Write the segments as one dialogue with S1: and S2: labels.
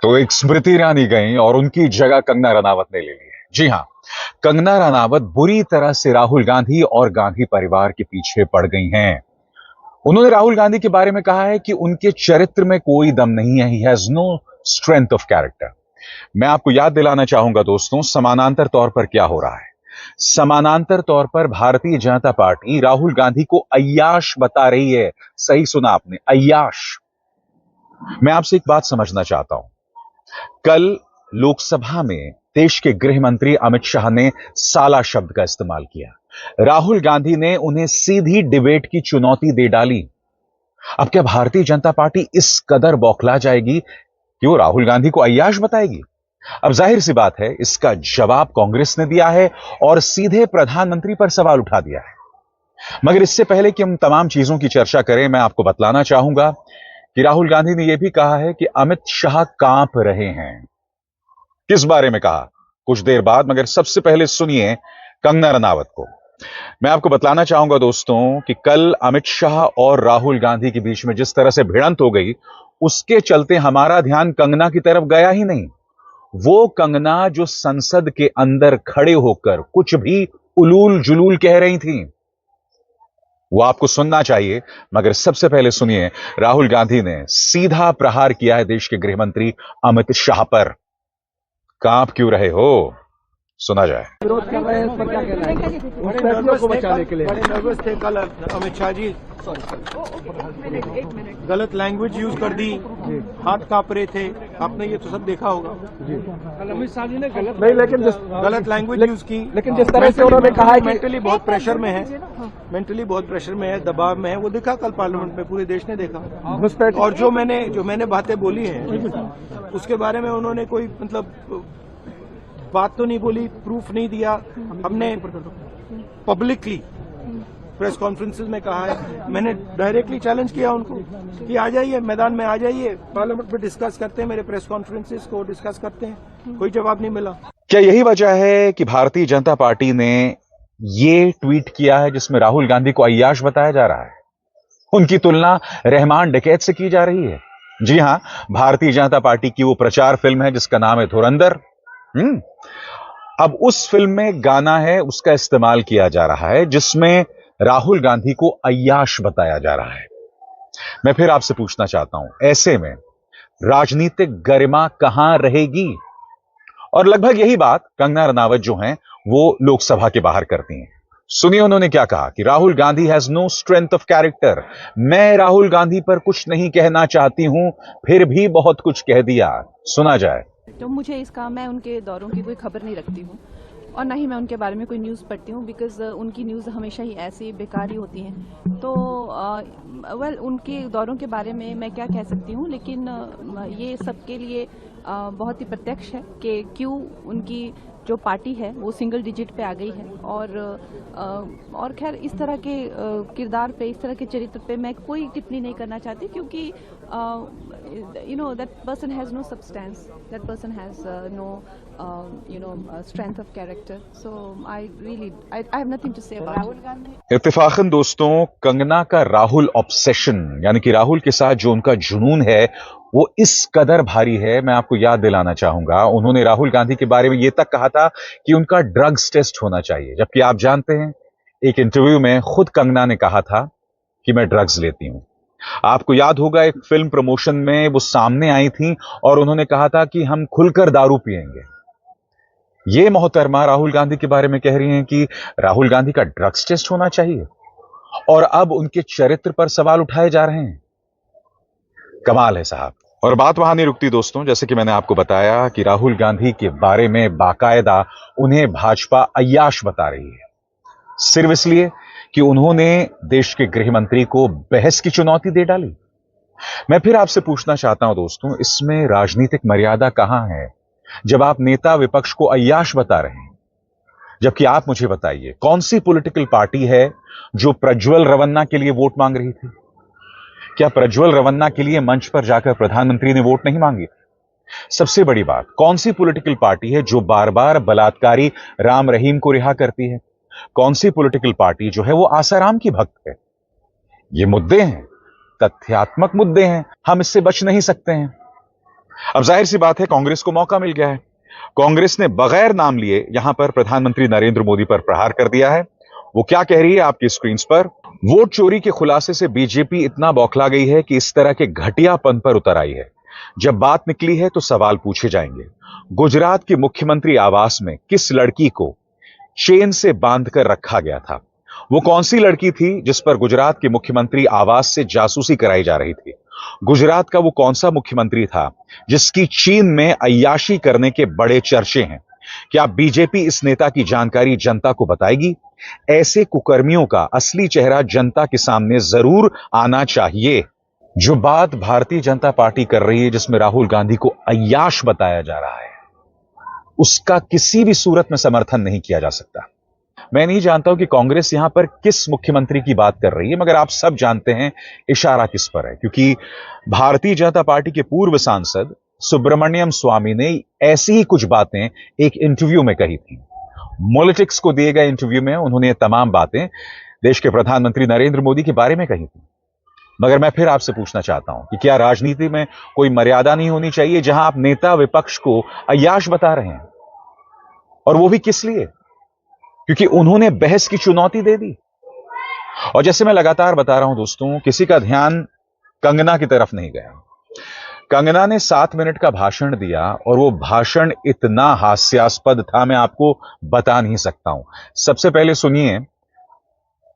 S1: तो एक स्मृति ईरानी गई और उनकी जगह कंगना रनावत ने ले ली है। जी हां, कंगना रनावत बुरी तरह से राहुल गांधी और गांधी परिवार के पीछे पड़ गई हैं। उन्होंने राहुल गांधी के बारे में कहा है कि उनके चरित्र में कोई दम नहीं है, he has no strength of character. मैं आपको याद दिलाना चाहूंगा दोस्तों, समानांतर तौर पर क्या हो रहा है। समानांतर तौर पर भारतीय जनता पार्टी राहुल गांधी को अय्याश बता रही है। सही सुना आपने, अय्याश। मैं आपसे एक बात समझना चाहता हूं। कल लोकसभा में देश के गृह मंत्री अमित शाह ने साला शब्द का इस्तेमाल किया। राहुल गांधी ने उन्हें सीधी डिबेट की चुनौती दे डाली। अब क्या भारतीय जनता पार्टी इस कदर बौखला जाएगी कि वो राहुल गांधी को अय्याश बताएगी? अब जाहिर सी बात है, इसका जवाब कांग्रेस ने दिया है और सीधे प्रधानमंत्री पर सवाल उठा दिया है। मगर इससे पहले कि हम तमाम चीजों की चर्चा करें, मैं आपको बतलाना चाहूंगा कि राहुल गांधी ने यह भी कहा है कि अमित शाह कांप रहे हैं। किस बारे में कहा कुछ देर बाद, मगर सबसे पहले सुनिए कंगना रनावत को। मैं आपको बतलाना चाहूंगा दोस्तों कि कल अमित शाह और राहुल गांधी के बीच में जिस तरह से भिड़ंत हो गई, उसके चलते हमारा ध्यान कंगना की तरफ गया ही नहीं। वो कंगना जो संसद के अंदर खड़े होकर कुछ भी उलूल जुलूल कह रही थी, वो आपको सुनना चाहिए। मगर सबसे पहले सुनिए, राहुल गांधी ने सीधा प्रहार किया है देश के गृह मंत्री अमित शाह पर। कांप क्यों रहे हो, सुना जाए।
S2: विरोध कर रहे हैं, इस पर क्या कहना है? उन फैसलों को बचाने के लिए
S3: बड़े नर्वस थे कल अमित शाह जी। गलत लैंग्वेज यूज कर दी, हाथ कांप रहे थे। आपने ये तो सब देखा होगा।
S2: कल अमित शाह जी ने गलत नहीं, लेकिन
S3: गलत लैंग्वेज यूज की।
S2: लेकिन जिस तरह से उन्होंने कहा है कि
S3: मेंटली बहुत प्रेशर में है, मेंटली बहुत प्रेशर में है, दबाव में है, वो दिखा कल पार्लियामेंट में, पूरे देश ने देखा।
S2: घुसपैठ
S3: और जो मैंने बातें बोली हैं उसके बारे में उन्होंने कोई मतलब बात तो नहीं बोली, प्रूफ नहीं दिया। हमने पब्लिकली प्रेस कॉन्फ्रेंसेस में कहा है, मैंने डायरेक्टली चैलेंज किया उनको कि आ जाइए मैदान में, आ जाइए पार्लियामेंट में डिस्कस करते हैं, मेरे प्रेस कॉन्फ्रेंसेस को डिस्कस करते हैं। कोई जवाब नहीं मिला।
S1: क्या यही वजह है कि भारतीय जनता पार्टी ने ये ट्वीट किया है जिसमें राहुल गांधी को अय्याश बताया जा रहा है? उनकी तुलना रहमान डकैत से की जा रही है। जी हां, भारतीय जनता पार्टी की वो प्रचार फिल्म है जिसका नाम है धुरंधर। अब उस फिल्म में गाना है, उसका इस्तेमाल किया जा रहा है जिसमें राहुल गांधी को अय्याश बताया जा रहा है। मैं फिर आपसे पूछना चाहता हूं, ऐसे में राजनीतिक गरिमा कहां रहेगी? और लगभग यही बात कंगना रनावत जो हैं वो लोकसभा के बाहर करती हैं। सुनिए उन्होंने क्या कहा कि Rahul Gandhi has no strength of character. मैं राहुल गांधी पर कुछ नहीं कहना चाहती हूं, फिर भी बहुत कुछ कह दिया। सुना जाए।
S4: तो मुझे मैं उनके दौरों की कोई खबर नहीं रखती हूँ और ना ही मैं उनके बारे में कोई न्यूज़ पढ़ती हूँ, बिकॉज उनकी न्यूज़ हमेशा ही ऐसी बेकार ही होती हैं। तो उनके दौरों के बारे में मैं क्या कह सकती हूँ, लेकिन ये सबके लिए बहुत ही प्रत्यक्ष है कि क्यों उनकी जो पार्टी है वो सिंगल डिजिट पे आ गई है। और खैर इस तरह के किरदार पे, इस तरह के चरित्र पे मैं कोई टिप्पणी नहीं करना चाहती, क्योंकि that person has no substance, that person has no strength of character, so I have nothing to say about Rahul Gandhi.
S1: इत्तेफाकन दोस्तों, कंगना का राहुल ऑब्सेशन यानी कि राहुल के साथ जो उनका जुनून है वो इस कदर भारी है। मैं आपको याद दिलाना चाहूंगा, उन्होंने राहुल गांधी के बारे में यह तक कहा था कि उनका ड्रग्स टेस्ट होना चाहिए, जबकि आप जानते हैं एक इंटरव्यू में खुद कंगना ने कहा था कि मैं ड्रग्स लेती हूं। आपको याद होगा एक फिल्म प्रमोशन में वो सामने आई थी और उन्होंने कहा था कि हम खुलकर दारू पिएंगे। ये मोहतरमा राहुल गांधी के बारे में कह रही हैं कि राहुल गांधी का ड्रग्स टेस्ट होना चाहिए, और अब उनके चरित्र पर सवाल उठाए जा रहे हैं। कमाल है साहब। और बात वहां नहीं रुकती दोस्तों, जैसे कि मैंने आपको बताया कि राहुल गांधी के बारे में बाकायदा उन्हें भाजपा अय्याश बता रही है, सिर्फ इसलिए कि उन्होंने देश के गृह मंत्री को बहस की चुनौती दे डाली। मैं फिर आपसे पूछना चाहता हूं दोस्तों, इसमें राजनीतिक मर्यादा कहां है जब आप नेता विपक्ष को अय्याश बता रहे हैं? जबकि आप मुझे बताइए, कौन सी पॉलिटिकल पार्टी है जो प्रज्वल रवन्ना के लिए वोट मांग रही थी? क्या प्रज्वल रवन्ना के लिए मंच पर जाकर प्रधानमंत्री ने वोट नहीं मांगी? सबसे बड़ी बात, कौन सी पॉलिटिकल पार्टी है जो बार बार बलात्कारी राम रहीम को रिहा करती है? कौन सी पॉलिटिकल पार्टी जो है वो आसाराम की भक्त है? ये मुद्दे हैं, तथ्यात्मक मुद्दे हैं, हम इससे बच नहीं सकते हैं। अब जाहिर सी बात है कांग्रेस को मौका मिल गया है। कांग्रेस ने बगैर नाम लिए यहां पर प्रधानमंत्री नरेंद्र मोदी पर प्रहार कर दिया है। वो क्या कह रही है आपकी स्क्रीन पर। वोट चोरी के खुलासे से बीजेपी इतना बौखला गई है कि इस तरह के घटियापन पर उतर आई है। जब बात निकली है तो सवाल पूछे जाएंगे। गुजरात के मुख्यमंत्री आवास में किस लड़की को चेन से बांधकर रखा गया था? वो कौन सी लड़की थी जिस पर गुजरात के मुख्यमंत्री आवास से जासूसी कराई जा रही थी? गुजरात का वो कौन सा मुख्यमंत्री था जिसकी चीन में अय्याशी करने के बड़े चर्चे हैं? क्या बीजेपी इस नेता की जानकारी जनता को बताएगी? ऐसे कुकर्मियों का असली चेहरा जनता के सामने जरूर आना चाहिए। जो बात भारतीय जनता पार्टी कर रही है जिसमें राहुल गांधी को अय्याश बताया जा रहा है, उसका किसी भी सूरत में समर्थन नहीं किया जा सकता। मैं नहीं जानता हूं कि कांग्रेस यहां पर किस मुख्यमंत्री की बात कर रही है, मगर आप सब जानते हैं इशारा किस पर है, क्योंकि भारतीय जनता पार्टी के पूर्व सांसद सुब्रमण्यम स्वामी ने ऐसी ही कुछ बातें एक इंटरव्यू में कही थी। पॉलिटिक्स को दिए गए इंटरव्यू में उन्होंने ये तमाम बातें देश के प्रधानमंत्री नरेंद्र मोदी के बारे में कही थी। मगर मैं फिर आपसे पूछना चाहता हूं कि क्या राजनीति में कोई मर्यादा नहीं होनी चाहिए जहां आप नेता विपक्ष को अय्याश बता रहे हैं? और वो भी किस लिए? क्योंकि उन्होंने बहस की चुनौती दे दी। और जैसे मैं लगातार बता रहा हूं दोस्तों, किसी का ध्यान कंगना की तरफ नहीं गया। कंगना ने 7 मिनट का भाषण दिया और वो भाषण इतना हास्यास्पद था, मैं आपको बता नहीं सकता हूं। सबसे पहले सुनिए,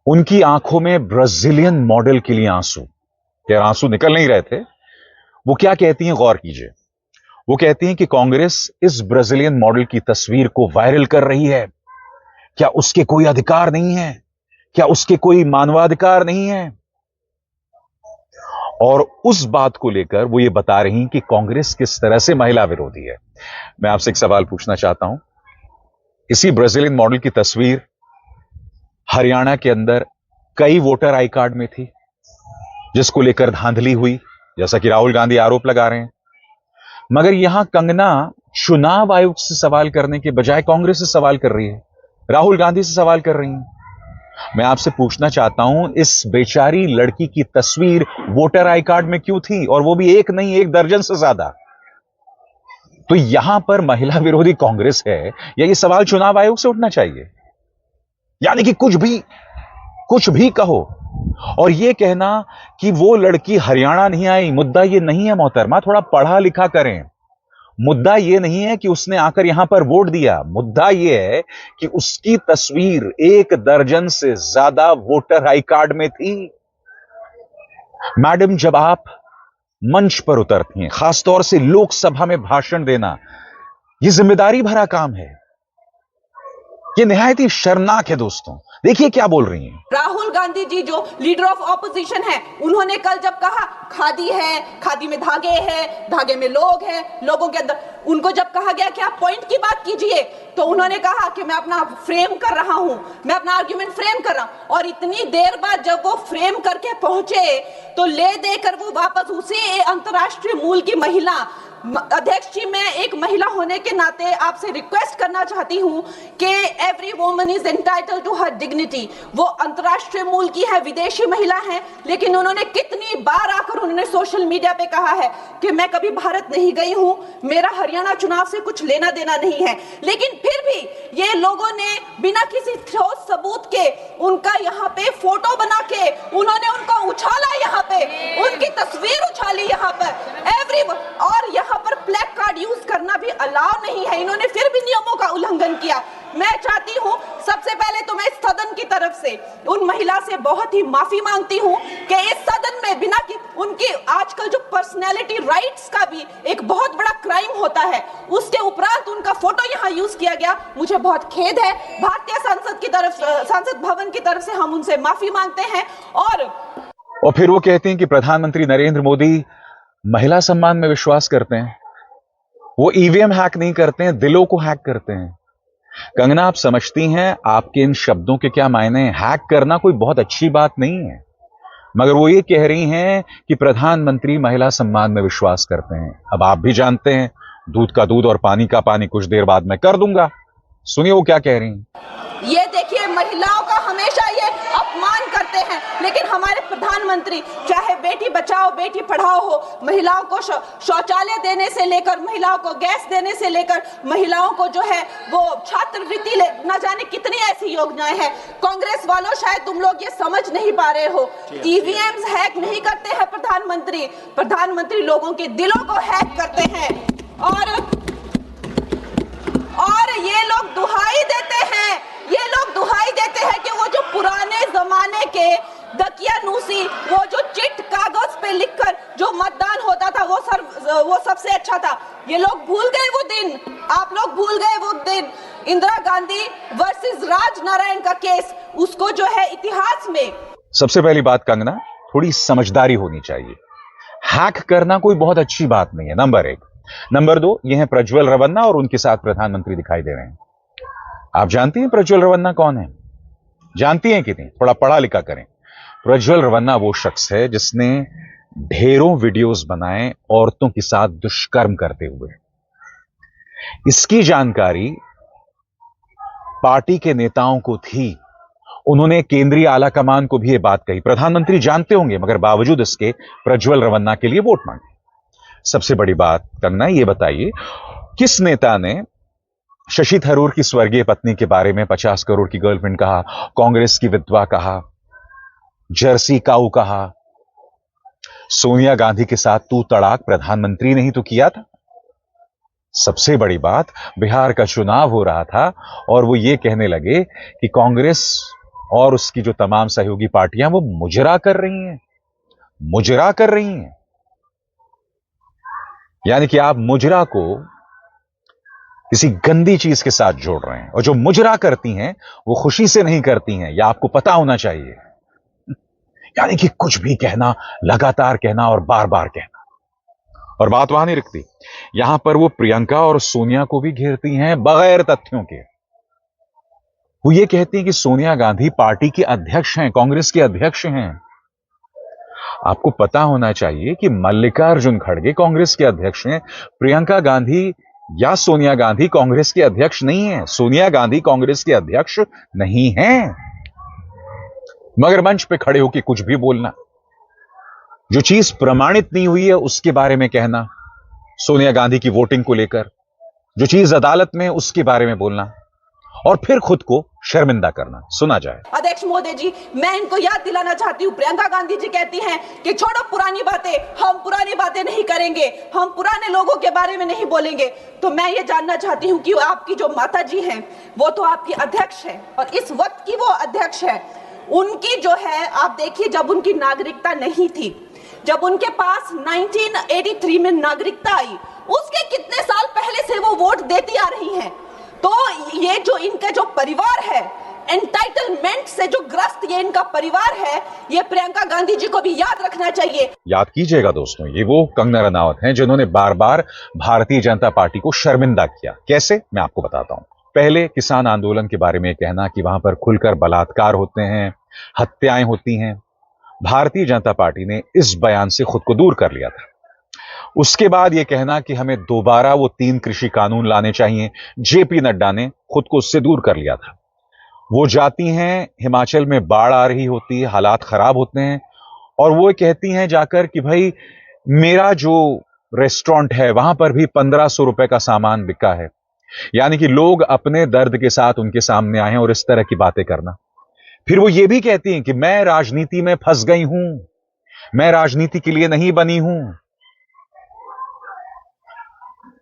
S1: उनकी आंखों में ब्राजीलियन मॉडल के लिए आंसू, क्या आंसू निकल नहीं रहे थे। वो क्या कहती हैं, गौर कीजिए। वो कहती हैं कि कांग्रेस इस ब्राजीलियन मॉडल की तस्वीर को वायरल कर रही है। क्या उसके कोई अधिकार नहीं है? क्या उसके कोई मानवाधिकार नहीं है? और उस बात को लेकर वो ये बता रही कि कांग्रेस किस तरह से महिला विरोधी है। मैं आपसे एक सवाल पूछना चाहता हूं। इसी ब्राजीलियन मॉडल की तस्वीर हरियाणा के अंदर कई वोटर आई कार्ड में थी, जिसको लेकर धांधली हुई, जैसा कि राहुल गांधी आरोप लगा रहे हैं। मगर यहां कंगना चुनाव आयोग से सवाल करने के बजाय कांग्रेस से सवाल कर रही है, राहुल गांधी से सवाल कर रही हैं। मैं आपसे पूछना चाहता हूं, इस बेचारी लड़की की तस्वीर वोटर आई कार्ड में क्यों थी? और वो भी एक नहीं, 1 दर्जन से ज्यादा। तो यहां पर महिला विरोधी कांग्रेस है, या ये सवाल चुनाव आयोग से उठना चाहिए? यानी कि कुछ भी कहो, और ये कहना कि वो लड़की हरियाणा नहीं आई, मुद्दा ये नहीं है मोहतरमा, थोड़ा पढ़ा लिखा करें। मुद्दा ये नहीं है कि उसने आकर यहां पर वोट दिया, मुद्दा ये है कि उसकी तस्वीर 1 दर्जन से ज्यादा वोटर आई कार्ड में थी। मैडम, जब आप मंच पर उतरती हैं, खासतौर से लोकसभा में भाषण देना, यह जिम्मेदारी भरा काम है। यह निहायत ही शर्मनाक है दोस्तों। देखिए क्या बोल रही हैं।
S5: राहुल गांधी जी जो लीडर ऑफ ऑपोजिशन है, उन्होंने कल जब कहा खादी है, खादी में धागे हैं, धागे में लोग हैं, लोगों के अंदर, उनको जब कहा गया कि आप पॉइंट की बात कीजिए, तो उन्होंने कहा कि मैं अपना फ्रेम कर रहा हूं, मैं अपना आर्ग्यूमेंट फ्रेम कर रहा हूं। और इतनी देर बाद जब वो फ्रेम करके पहुंचे तो ले देकर वो वापस उसी अंतर्राष्ट्रीय मूल की महिला। अध्यक्ष जी, मैं एक महिला होने के नाते आपसे रिक्वेस्ट करना चाहती हूं कि every woman is entitled to her dignity. वो अंतर्राष्ट्रीय मूल की है, विदेशी महिला है, लेकिन उन्होंने कितनी बार आकर उन्होंने सोशल मीडिया पे कहा है कि मैं कभी भारत नहीं गई हूं, मेरा हरियाणा चुनाव से कुछ लेना देना नहीं है। लेकिन फिर भी ये लोगों ने बिना किसी ठोस सबूत के उनका यहाँ पे फोटो बना के उन्होंने उनको उछाला, यहाँ पे उनकी तस्वीर उछाली यहाँ पर एवरी, और यहाँ पर ब्लैक कार्ड यूज करना भी अलाउ नहीं है। इन्होंने फिर भी नियमों का उल्लंघन किया। मैं चाहती हूं, सबसे पहले तो मैं इस सदन की तरफ से उन महिला से बहुत ही माफी मांगती हूं कि इस सदन में बिना कि उनकी आजकल जो पर्सनैलिटी राइट्स का भी एक बहुत बड़ा क्राइम होता है, उसके उपरांत उनका फोटो यहां यूज किया गया। मुझे बहुत खेद है। भारतीय संसद की तरफ, संसद भवन की तरफ से हम उनसे माफी मांगते हैं। और
S1: फिर वो कहते हैं कि प्रधानमंत्री नरेंद्र मोदी महिला सम्मान में विश्वास करते हैं, वो ईवीएम हैक नहीं करते हैं, दिलों को हैक करते हैं। कंगना, आप समझती हैं आपके इन शब्दों के क्या मायने हैं? हैक करना कोई बहुत अच्छी बात नहीं है, मगर वो ये कह रही हैं कि प्रधानमंत्री महिला सम्मान में विश्वास करते हैं। अब आप भी जानते हैं, दूध का दूध और पानी का पानी कुछ देर बाद मैं कर दूंगा। सुनिए वो क्या कह रही हैं।
S5: ये देखिए, महिलाओं का हमेशा ये अपमान करते हैं। लेकिन हमारे प्रधानमंत्री चाहे बेटी बचाओ बेटी पढ़ाओ हो, महिलाओं को शौचालय देने से लेकर, महिलाओं को गैस देने से लेकर, महिलाओं को जो है वो छात्रवृत्ति न जाने कितनी ऐसी योजनाएं हैं। कांग्रेस वालों शायद तुम लोग ये समझ नहीं पा रहे हो, ईवीएम्स हैक नहीं करते हैं प्रधानमंत्री लोगों के दिलों को हैक करते हैं। और ये लोग दुहाई देते हैं कि वो जो पुराने जमाने के दकियानूसी, वो जो चिट कागज पे लिखकर जो मतदान होता था वो सबसे अच्छा था। ये लोग भूल गए वो दिन, आप लोग भूल गए वो दिन। इंदिरा गांधी वर्सेस राज नारायण का केस, उसको जो है इतिहास में।
S1: सबसे पहली बात कंगना, थोड़ी समझदारी होनी चाहिए। हैक करना कोई बहुत अच्छी बात नहीं है, नंबर 1। नंबर 2, ये है प्रज्वल रवन्ना और उनके साथ प्रधानमंत्री दिखाई दे रहे हैं। आप जानती हैं प्रज्वल रवन्ना कौन है? जानती हैं कि नहीं? थोड़ा पढ़ा लिखा करें। प्रज्वल रवन्ना वो शख्स है जिसने ढेरों वीडियोस बनाए औरतों के साथ दुष्कर्म करते हुए। इसकी जानकारी पार्टी के नेताओं को थी, उन्होंने केंद्रीय आला कमान को भी यह बात कही। प्रधानमंत्री जानते होंगे, मगर बावजूद इसके प्रज्वल रवन्ना के लिए वोट मांगे। सबसे बड़ी बात कंगना, यह बताइए किस नेता ने शशि थरूर की स्वर्गीय पत्नी के बारे में 50 करोड़ की गर्लफ्रेंड कहा, कांग्रेस की विधवा कहा, जर्सी काऊ कहा? सोनिया गांधी के साथ तू तड़ाक प्रधानमंत्री ने ही तो किया था। सबसे बड़ी बात, बिहार का चुनाव हो रहा था और वो ये कहने लगे कि कांग्रेस और उसकी जो तमाम सहयोगी पार्टियां वो मुजरा कर रही हैं। यानी कि आप मुजरा को किसी गंदी चीज के साथ जोड़ रहे हैं, और जो मुजरा करती हैं वो खुशी से नहीं करती हैं, यह आपको पता होना चाहिए। यानी कि कुछ भी कहना, लगातार कहना और बार बार कहना। और बात वहां नहीं रुकती, यहां पर वो प्रियंका और सोनिया को भी घेरती हैं बगैर तथ्यों के। वो ये कहती हैं कि सोनिया गांधी पार्टी की अध्यक्ष हैं, कांग्रेस के अध्यक्ष हैं। आपको पता होना चाहिए कि मल्लिकार्जुन खड़गे कांग्रेस के अध्यक्ष हैं। प्रियंका गांधी या सोनिया गांधी कांग्रेस के अध्यक्ष नहीं है। सोनिया गांधी कांग्रेस के अध्यक्ष नहीं हैं। मगर मंच पे खड़े होकर कुछ भी बोलना, जो चीज प्रमाणित नहीं हुई है उसके बारे में कहना, सोनिया गांधी की वोटिंग को लेकर जो चीज अदालत में उसके बारे में बोलना, और फिर खुद को शर्मिंदा करना। सुना जाए।
S5: अध्यक्ष महोदय जी, मैं इनको याद दिलाना चाहती हूँ, प्रियंका गांधी जी कहती हैं कि छोड़ो पुरानी बातें, हम पुरानी बातें नहीं करेंगे, हम पुराने लोगों के बारे में नहीं बोलेंगे। तो मैं ये जानना चाहती हूँ कि आपकी जो माता जी हैं वो तो आपकी अध्यक्ष है, और इस वक्त की वो अध्यक्ष है। उनकी जो है, आप देखिए, जब उनकी नागरिकता नहीं थी, जब उनके पास 1983 में नागरिकता आई, उसके कितने साल पहले से वो वोट देती आ रही हैं। तो ये जो इनका जो परिवार है, एंटाइटलमेंट से जो ग्रस्त ये इनका परिवार है, ये प्रियंका गांधी जी को भी याद रखना चाहिए।
S1: याद कीजिएगा दोस्तों, ये वो कंगना रनावत हैं जिन्होंने बार बार भारतीय जनता पार्टी को शर्मिंदा किया। कैसे, मैं आपको बताता हूं। पहले किसान आंदोलन के बारे में कहना कि वहां पर खुलकर बलात्कार होते हैं, हत्याएं होती हैं। भारतीय जनता पार्टी ने इस बयान से खुद को दूर कर लिया था। उसके बाद यह कहना कि हमें दोबारा वो 3 कृषि कानून लाने चाहिए, जेपी नड्डा ने खुद को उससे दूर कर लिया था। वो जाती हैं, हिमाचल में बाढ़ आ रही होती है, हालात खराब होते हैं, और वो कहती हैं जाकर कि भाई मेरा जो रेस्टोरेंट है वहां पर भी 1500 रुपए का सामान बिका है। यानी कि लोग अपने दर्द के साथ उनके सामने आए हैं, और इस तरह की बातें करना। फिर वो ये भी कहती हैं कि मैं राजनीति में फंस गई हूं, मैं राजनीति के लिए नहीं बनी हूं।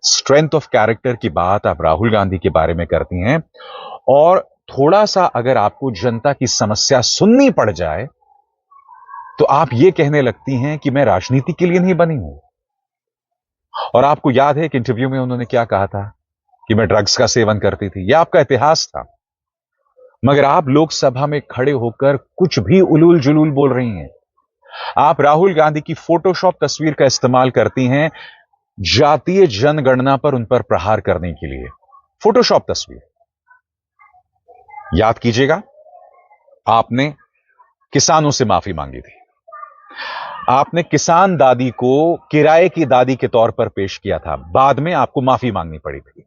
S1: स्ट्रेंथ ऑफ कैरेक्टर की बात आप राहुल गांधी के बारे में करती हैं, और थोड़ा सा अगर आपको जनता की समस्या सुननी पड़ जाए तो आप ये कहने लगती हैं कि मैं राजनीति के लिए नहीं बनी हूं। और आपको याद है एक इंटरव्यू में उन्होंने क्या कहा था कि मैं ड्रग्स का सेवन करती थी। यह आपका इतिहास था, मगर आप लोकसभा में खड़े होकर कुछ भी उलूल जुलूल बोल रही हैं। आप राहुल गांधी की फोटोशॉप तस्वीर का इस्तेमाल करती हैं जातीय जनगणना पर उन पर प्रहार करने के लिए। फोटोशॉप तस्वीर याद कीजिएगा, आपने किसानों से माफी मांगी थी। आपने किसान दादी को किराए की दादी के तौर पर पेश किया था, बाद में आपको माफी मांगनी पड़ी थी।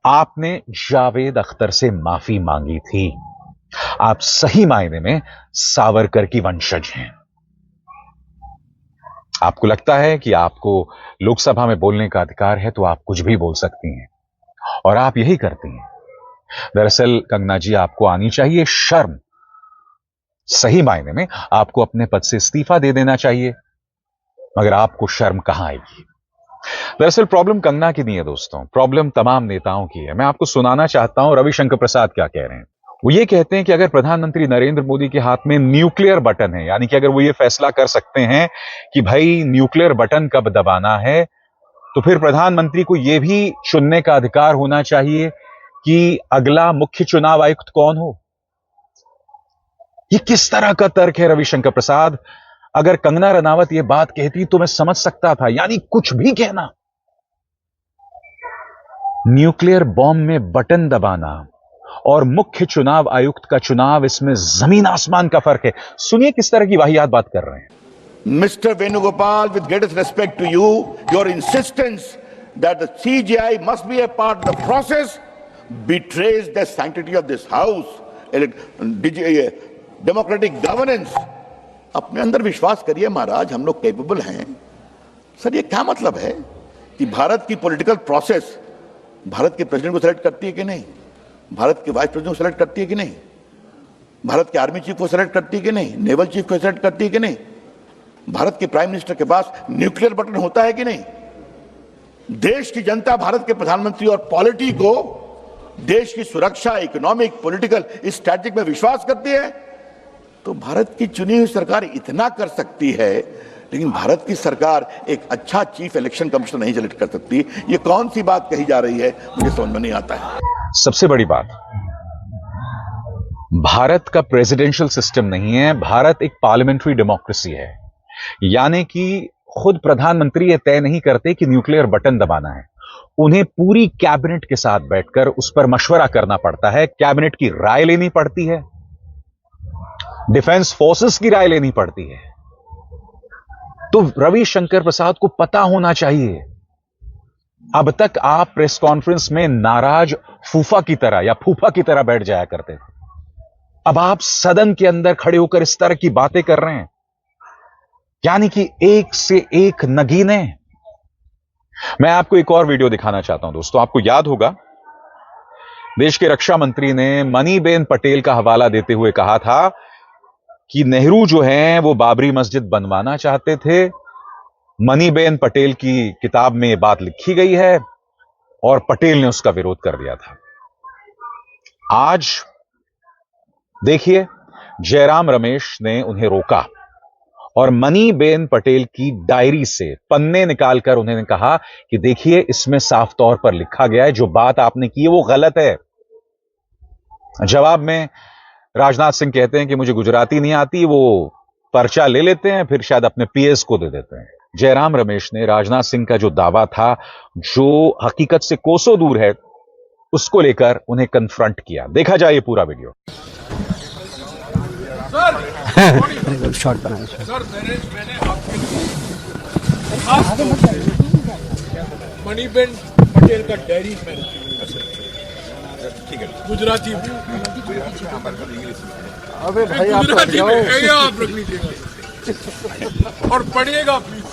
S1: आपने जावेद अख्तर से माफी मांगी थी। आप सही मायने में सावरकर की वंशज हैं। आपको लगता है कि आपको लोकसभा में बोलने का अधिकार है तो आप कुछ भी बोल सकती हैं और आप यही करती हैं। दरअसल कंगना जी, आपको आनी चाहिए शर्म। सही मायने में आपको अपने पद से इस्तीफा दे देना चाहिए, मगर आपको शर्म कहां आएगी। दरअसल प्रॉब्लम कंगना की नहीं है दोस्तों, प्रॉब्लम तमाम नेताओं की है। मैं आपको सुनाना चाहता हूं रविशंकर प्रसाद क्या कह रहे हैं। वो ये कहते हैं कि अगर प्रधानमंत्री नरेंद्र मोदी के हाथ में न्यूक्लियर बटन है, यानी कि अगर वो ये फैसला कर सकते हैं कि भाई न्यूक्लियर बटन कब दबाना है, तो फिर प्रधानमंत्री को यह भी चुनने का अधिकार होना चाहिए कि अगला मुख्य चुनाव आयुक्त कौन हो। ये किस तरह का तर्क है रविशंकर प्रसाद? अगर कंगना रनावत ये बात कहती तो मैं समझ सकता था, यानी कुछ भी कहना। न्यूक्लियर बॉम्ब में बटन दबाना और मुख्य चुनाव आयुक्त का चुनाव, इसमें जमीन आसमान का फर्क है। सुनिए किस तरह की वाहियात बात कर रहे हैं।
S6: Mr. Venugopal, with greatest respect to you, your insistence that the CGI must be a part of the process betrays the sanctity of this house, democratic governance. अपने अंदर विश्वास करिए महाराज, हम लोग कैपेबल हैं। सर ये क्या मतलब है कि भारत की पॉलिटिकल प्रोसेस भारत के प्रेसिडेंट को सेलेक्ट करती है कि नहीं, भारत के वाइस प्रेसिडेंट को सेलेक्ट करती है कि नहीं, भारत के आर्मी चीफ को सेलेक्ट करती है कि नहीं, नेवल चीफ को सेलेक्ट करती है कि नहीं, भारत के प्राइम मिनिस्टर के पास न्यूक्लियर बटन होता है कि नहीं। देश की जनता भारत के प्रधानमंत्री और पॉलिटी को देश की सुरक्षा, इकोनॉमिक, पॉलिटिकल स्ट्रैटेजिक में विश्वास करती है, तो भारत की चुनी हुई सरकार इतना कर सकती है, लेकिन भारत की सरकार एक अच्छा चीफ इलेक्शन कमिश्नर नहीं सेलेक्ट कर सकती। ये कौन सी बात कही जा रही है, मुझे समझ में नहीं आता है।
S1: सबसे बड़ी बात, भारत का प्रेसिडेंशियल सिस्टम नहीं है, भारत एक पार्लियामेंट्री डेमोक्रेसी है। यानी कि खुद प्रधानमंत्री यह तय नहीं करते कि न्यूक्लियर बटन दबाना है, उन्हें पूरी कैबिनेट के साथ बैठकर उस पर मशवरा करना पड़ता है, कैबिनेट की राय लेनी पड़ती है, डिफेंस फोर्सेस की राय लेनी पड़ती है। तो रविशंकर प्रसाद को पता होना चाहिए। अब तक आप प्रेस कॉन्फ्रेंस में नाराज फूफा की तरह या फूफा की तरह बैठ जाया करते थे, अब आप सदन के अंदर खड़े होकर इस तरह की बातें कर रहे हैं, यानी कि एक से एक नगीने। मैं आपको एक और वीडियो दिखाना चाहता हूं दोस्तों। आपको याद होगा देश के रक्षा मंत्री ने मनीबेन पटेल का हवाला देते हुए कहा था कि नेहरू जो हैं वो बाबरी मस्जिद बनवाना चाहते थे। मनीबेन पटेल की किताब में यह बात लिखी गई है और पटेल ने उसका विरोध कर दिया था। आज देखिए, जयराम रमेश ने उन्हें रोका और मनीबेन पटेल की डायरी से पन्ने निकालकर उन्होंने कहा कि देखिए, इसमें साफ तौर पर लिखा गया है जो बात आपने की है वो गलत है। जवाब में राजनाथ सिंह कहते हैं कि मुझे गुजराती नहीं आती, वो पर्चा ले लेते हैं, फिर शायद अपने पीएस को दे देते हैं। जयराम रमेश ने राजनाथ सिंह का जो दावा था, जो हकीकत से कोसों दूर है, उसको लेकर उन्हें कन्फ्रंट किया। देखा जाए ये पूरा वीडियो।
S2: शॉर्ट बनाए
S7: मनीबेन पटेल का डायरी में गुजराती,
S2: अबे भाई आप
S7: गुजराती में है या आप रख लीजिएगा और पढ़िएगा प्लीज।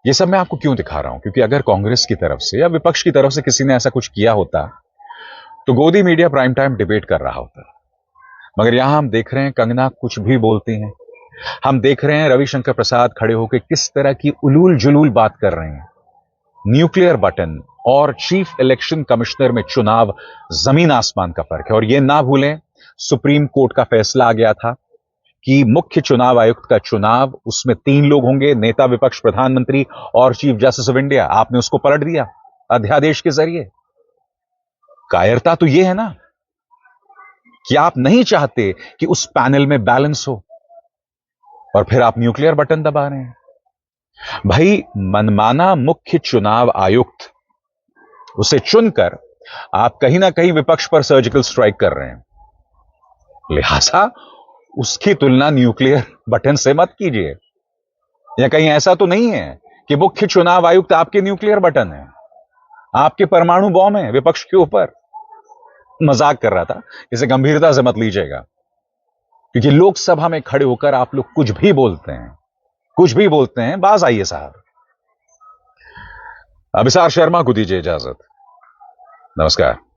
S1: ये सब मैं आपको क्यों दिखा रहा हूं, क्योंकि अगर कांग्रेस की तरफ से या विपक्ष की तरफ से किसी ने ऐसा कुछ किया होता तो गोदी मीडिया प्राइम टाइम डिबेट कर रहा होता। मगर यहां हम देख रहे हैं कंगना कुछ भी बोलती हैं, हम देख रहे हैं रविशंकर प्रसाद खड़े होकर किस तरह की उलूल जुलूल बात कर रहे हैं। न्यूक्लियर बटन और चीफ इलेक्शन कमिश्नर में चुनाव, जमीन आसमान का फर्क है। और यह ना भूलें, सुप्रीम कोर्ट का फैसला आ गया था कि मुख्य चुनाव आयुक्त का चुनाव, उसमें 3 लोग होंगे, नेता विपक्ष, प्रधानमंत्री और चीफ जस्टिस ऑफ इंडिया। आपने उसको पलट दिया अध्यादेश के जरिए। कायरता तो यह है ना कि आप नहीं चाहते कि उस पैनल में बैलेंस हो, और फिर आप न्यूक्लियर बटन दबा रहे हैं। भाई, मनमाना मुख्य चुनाव आयुक्त, उसे चुनकर आप कहीं ना कहीं विपक्ष पर सर्जिकल स्ट्राइक कर रहे हैं। लिहाजा उसकी तुलना न्यूक्लियर बटन से मत कीजिए। या कहीं ऐसा तो नहीं है कि मुख्य चुनाव आयुक्त आपके न्यूक्लियर बटन है। आपके परमाणु बॉम्ब है विपक्ष के ऊपर। मजाक कर रहा था, इसे गंभीरता से मत लीजिएगा, क्योंकि लोकसभा में खड़े होकर आप लोग कुछ भी बोलते हैं। बाज आइए साहब। अभिसार शर्मा को दीजिए इजाजत। नमस्कार।